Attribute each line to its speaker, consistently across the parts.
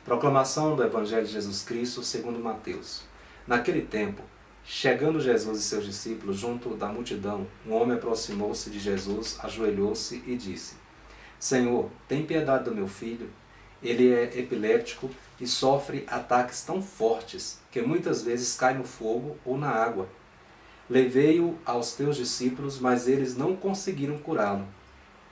Speaker 1: Proclamação do Evangelho de Jesus Cristo segundo Mateus. Naquele tempo, chegando Jesus e seus discípulos junto da multidão, um homem aproximou-se de Jesus, ajoelhou-se e disse: Senhor, tem piedade do meu filho. Ele é epiléptico e sofre ataques tão fortes que muitas vezes cai no fogo ou na água. Levei-o aos teus discípulos, mas eles não conseguiram curá-lo.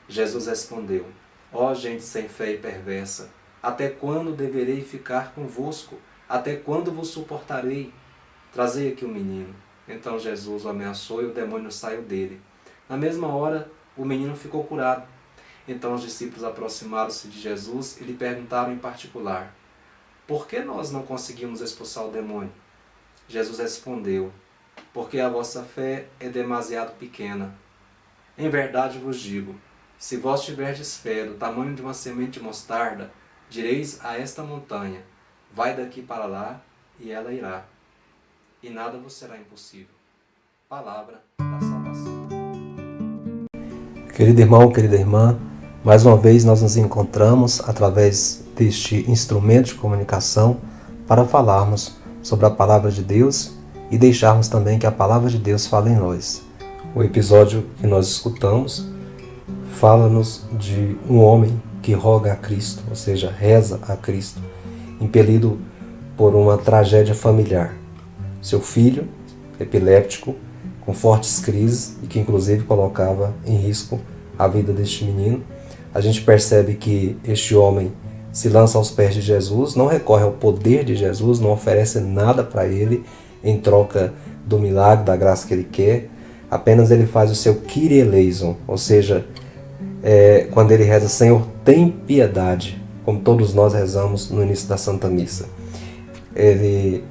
Speaker 1: Jesus respondeu: Ó gente sem fé e perversa, até quando deverei ficar convosco? Até quando vos suportarei? Trazei aqui o menino. Então Jesus o ameaçou e o demônio saiu dele. Na mesma hora, o menino ficou curado. Então os discípulos aproximaram-se de Jesus e lhe perguntaram em particular: Por que nós não conseguimos expulsar o demônio? Jesus respondeu: Porque a vossa fé é demasiado pequena. Em verdade vos digo, se vós tiverdes fé do tamanho de uma semente de mostarda, direis a esta montanha: vai daqui para lá, e ela irá. E nada vos será impossível. Palavra da salvação.
Speaker 2: Querido irmão, querida irmã, mais uma vez nós nos encontramos através deste instrumento de comunicação para falarmos sobre a Palavra de Deus e deixarmos também que a Palavra de Deus fale em nós. O episódio que nós escutamos fala-nos de um homem que roga a Cristo, ou seja, reza a Cristo, impelido por uma tragédia familiar. Seu filho, epiléptico, com fortes crises e que inclusive colocava em risco a vida deste menino. A gente percebe que este homem se lança aos pés de Jesus, não recorre ao poder de Jesus, não oferece nada para ele em troca do milagre, da graça que ele quer. Apenas ele faz o seu Kyrie eleison, ou seja, quando ele reza: Senhor, tem piedade, como todos nós rezamos no início da Santa Missa. Ele,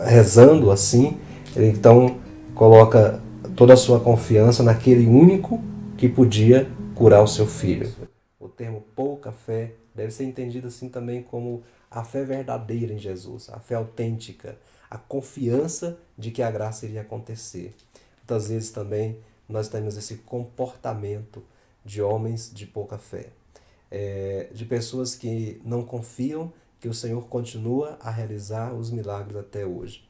Speaker 2: rezando assim, ele então coloca toda a sua confiança naquele único que podia curar o seu filho. O termo pouca fé deve ser entendido assim também como a fé verdadeira em Jesus, a fé autêntica, a confiança de que a graça iria acontecer. Muitas vezes também nós temos esse comportamento de homens de pouca fé, de pessoas que não confiam que o Senhor continua a realizar os milagres até hoje.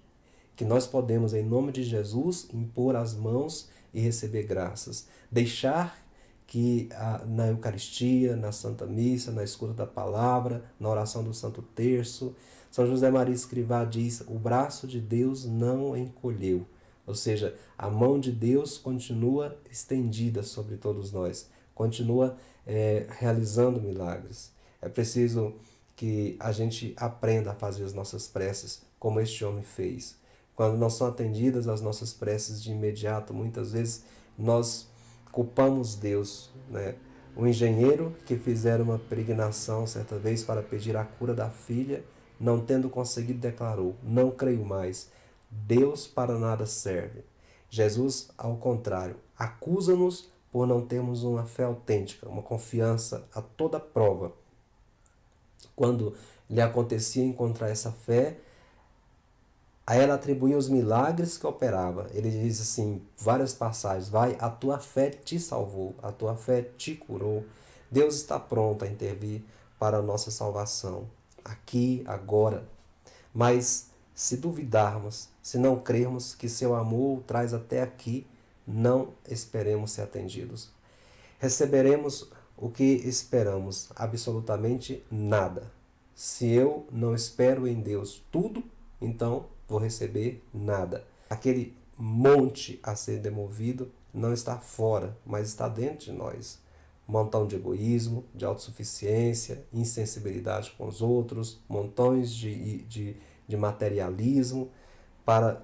Speaker 2: Que nós podemos, em nome de Jesus, impor as mãos e receber graças. Deixar que na Eucaristia, na Santa Missa, na escuta da palavra, na oração do Santo Terço, São José Maria Escrivá diz: o braço de Deus não encolheu. Ou seja, a mão de Deus continua estendida sobre todos nós, continua realizando milagres. É preciso que a gente aprenda a fazer as nossas preces como este homem fez. Quando não são atendidas as nossas preces de imediato, muitas vezes nós culpamos Deus, né? O engenheiro que fizera uma peregrinação certa vez para pedir a cura da filha, não tendo conseguido, declarou: não creio mais, Deus para nada serve. Jesus, ao contrário, acusa-nos por não termos uma fé autêntica, uma confiança a toda prova. Quando lhe acontecia encontrar essa fé, a ela atribuía os milagres que operava. Ele diz assim, várias passagens: vai, a tua fé te salvou, a tua fé te curou. Deus está pronto a intervir para a nossa salvação, aqui, agora. Mas se duvidarmos, se não crermos que seu amor o traz até aqui, não esperemos ser atendidos. Receberemos o que esperamos? Absolutamente nada. Se eu não espero em Deus tudo, então vou receber nada. Aquele monte a ser demovido não está fora, mas está dentro de nós. Um montão de egoísmo, de autossuficiência, insensibilidade com os outros, montões de materialismo. Para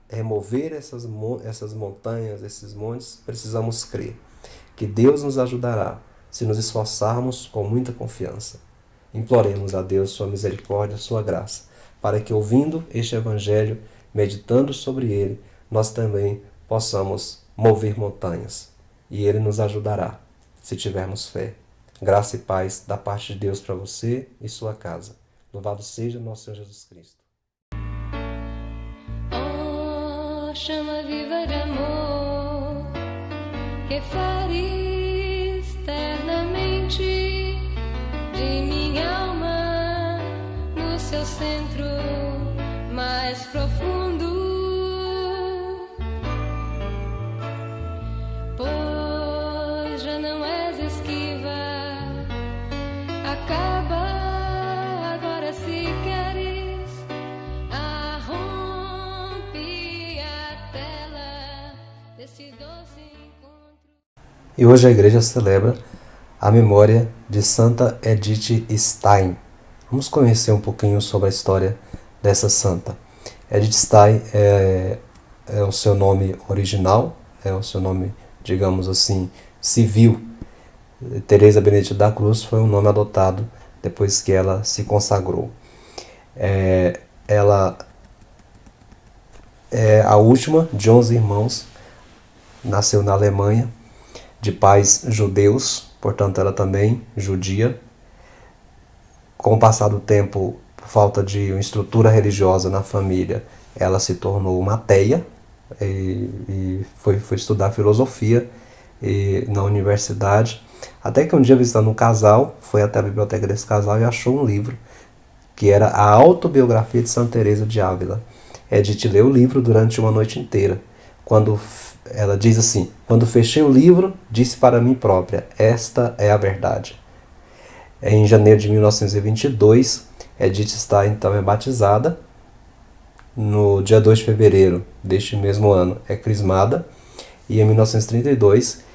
Speaker 2: remover essas montanhas, esses montes, precisamos crer que Deus nos ajudará se nos esforçarmos com muita confiança. Imploremos a Deus sua misericórdia, sua graça, para que, ouvindo este Evangelho, meditando sobre ele, nós também possamos mover montanhas. E ele nos ajudará, se tivermos fé. Graça e paz da parte de Deus para você e sua casa. Louvado seja nosso Senhor Jesus Cristo.
Speaker 3: Oh, chama viva de amor, que faris eternamente de minha alma no seu centro mais profundo. Pois já não és esquiva, acaba agora se queres, arrompe a tela desse doce encontro.
Speaker 2: E hoje a igreja celebra a memória de Santa Edith Stein. Vamos conhecer um pouquinho sobre a história dessa santa. Edith Stein é o seu nome original, é o seu nome, digamos assim, civil. Teresa Benedita da Cruz foi um nome adotado depois que ela se consagrou. Ela é a última de 11 irmãos, nasceu na Alemanha, de pais judeus, portanto ela também judia. Com o passar do tempo, por falta de uma estrutura religiosa na família, ela se tornou uma ateia e foi estudar filosofia na universidade, até que um dia, visitando um casal, foi até a biblioteca desse casal e achou um livro que era a autobiografia de Santa Teresa de Ávila. Edith leu o livro durante uma noite inteira. Quando ela diz assim: quando fechei o livro, disse para mim própria, esta é a verdade. Em janeiro de 1922, Edith Stein então é batizada. No dia 2 de fevereiro deste mesmo ano é crismada. E em 1932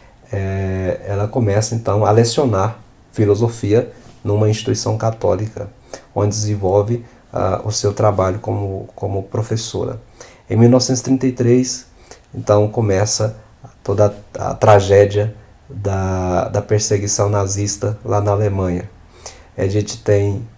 Speaker 2: ela começa então a lecionar filosofia numa instituição católica, onde desenvolve o seu trabalho como professora. Em 1933, então, começa toda a tragédia da perseguição nazista lá na Alemanha. Edith tem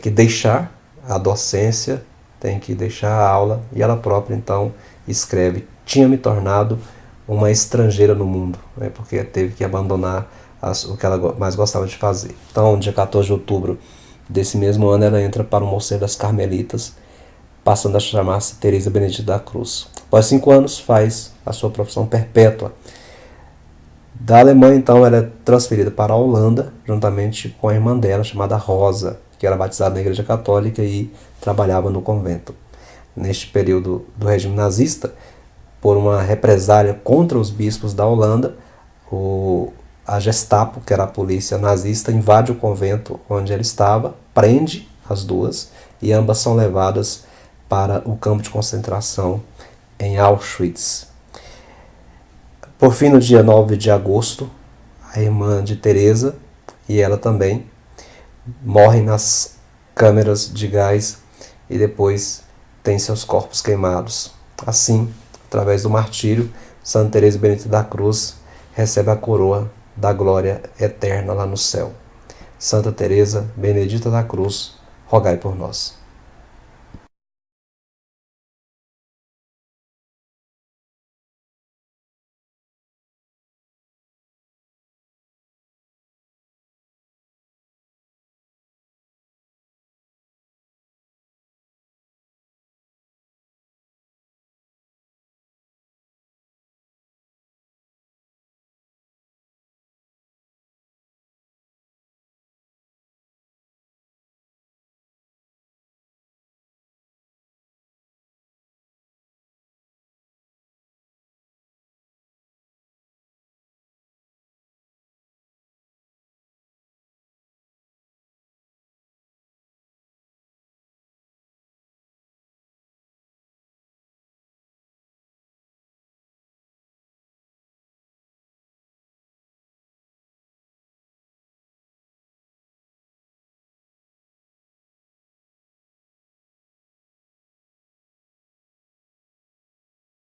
Speaker 2: que deixar a docência, tem que deixar a aula, e ela própria então escreve: tinha me tornado uma estrangeira no mundo, porque teve que abandonar o que ela mais gostava de fazer. Então, no dia 14 de outubro desse mesmo ano, ela entra para o Mosteiro das Carmelitas, passando a chamar-se Teresa Benedita da Cruz. Após 5 anos, faz a sua profissão perpétua. Da Alemanha, então, ela é transferida para a Holanda, juntamente com a irmã dela, chamada Rosa, que era batizada na Igreja Católica e trabalhava no convento. Neste período do regime nazista, por uma represália contra os bispos da Holanda, a Gestapo, que era a polícia nazista, invade o convento onde ela estava, prende as duas e ambas são levadas para o campo de concentração em Auschwitz. Por fim, no dia 9 de agosto, a irmã de Teresa e ela também morrem nas câmeras de gás e depois têm seus corpos queimados. Assim, através do martírio, Santa Teresa Benedita da Cruz recebe a coroa da glória eterna lá no céu. Santa Teresa Benedita da Cruz, rogai por nós.